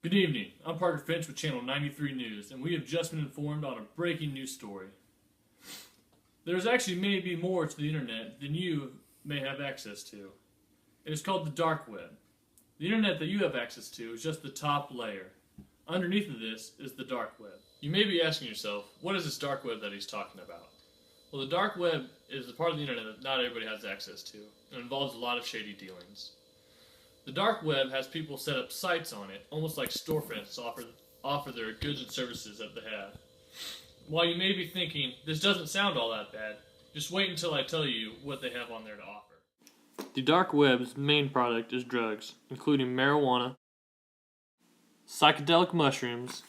Good evening. I'm Parker Finch with Channel 93 News, and we have just been informed on a breaking news story. There's actually maybe more to the internet than you may have access to. It is called the dark web. The internet that you have access to is just the top layer. Underneath of this is the dark web. You may be asking yourself, what is this dark web that he's talking about? Well, the dark web is the part of the internet that not everybody has access to, and involves a lot of shady dealings. The dark web has people set up sites on it, almost like storefronts to offer their goods and services that they have. While you may be thinking, this doesn't sound all that bad, just wait until I tell you what they have on there to offer. The dark web's main product is drugs, including marijuana, psychedelic mushrooms,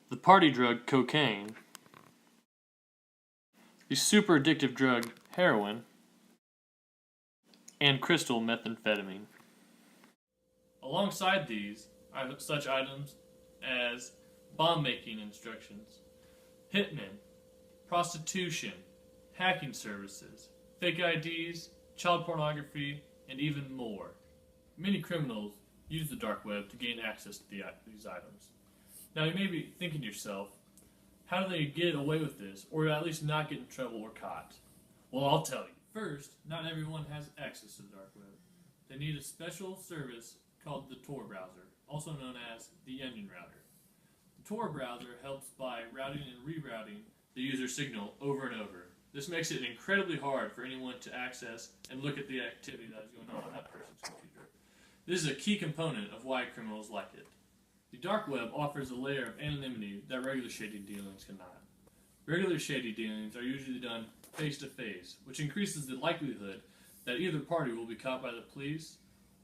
the party drug cocaine, the super addictive drug heroin, and crystal methamphetamine. Alongside these are such items as bomb-making instructions, hitmen, prostitution, hacking services, fake IDs, child pornography, and even more. Many criminals use the dark web to gain access to these items. Now you may be thinking to yourself, how do they get away with this, or at least not get in trouble or caught? Well, I'll tell you. First, not everyone has access to the dark web. They need a special service called the Tor browser, also known as the Onion router. The Tor browser helps by routing and rerouting the user signal over and over. This makes it incredibly hard for anyone to access and look at the activity that is going on that person's computer. This is a key component of why criminals like it. The dark web offers a layer of anonymity that regular shady dealings cannot. Regular shady dealings are usually done face-to-face, which increases the likelihood that either party will be caught by the police,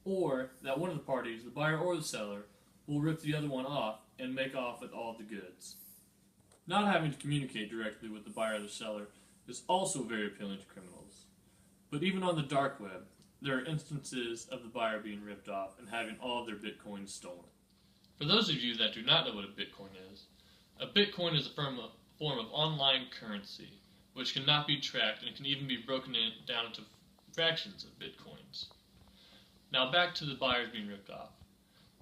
or that one of the parties, the buyer or the seller, will rip the other one off and make off with all the goods. Not having to communicate directly with the buyer or the seller is also very appealing to criminals. But even on the dark web, there are instances of the buyer being ripped off and having all of their bitcoins stolen. For those of you that do not know what a bitcoin is a form of online currency, which cannot be tracked and can even be broken down into fractions of bitcoins. Now back to the buyers being ripped off.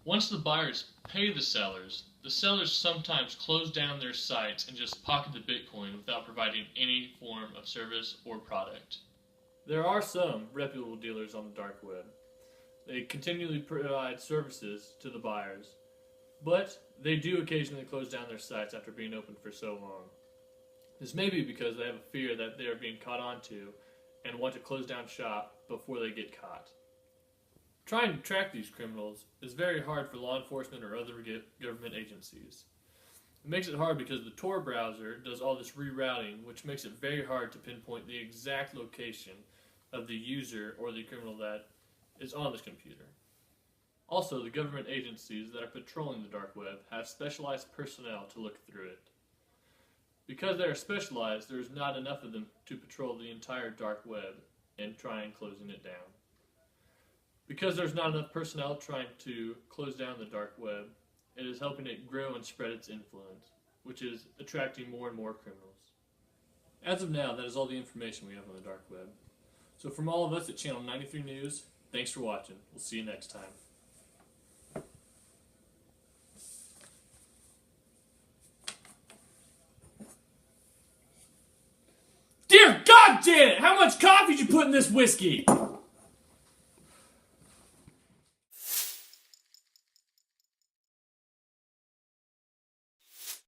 Once the buyers pay the sellers sometimes close down their sites and just pocket the bitcoin without providing any form of service or product. There are some reputable dealers on the dark web. They continually provide services to the buyers, but they do occasionally close down their sites after being open for so long. This may be because they have a fear that they are being caught onto and want to close down shop before they get caught. Trying to track these criminals is very hard for law enforcement or other government agencies. It makes it hard because the Tor browser does all this rerouting, which makes it very hard to pinpoint the exact location of the user or the criminal that is on this computer. Also, the government agencies that are patrolling the dark web have specialized personnel to look through it. Because they are specialized, there is not enough of them to patrol the entire dark web and try and closing it down. Because there's not enough personnel trying to close down the dark web, it is helping it grow and spread its influence, which is attracting more and more criminals. As of now, that is all the information we have on the dark web. So from all of us at Channel 93 News, thanks for watching. We'll see you next time. Dear God, Janet, how much coffee did you put in this whiskey?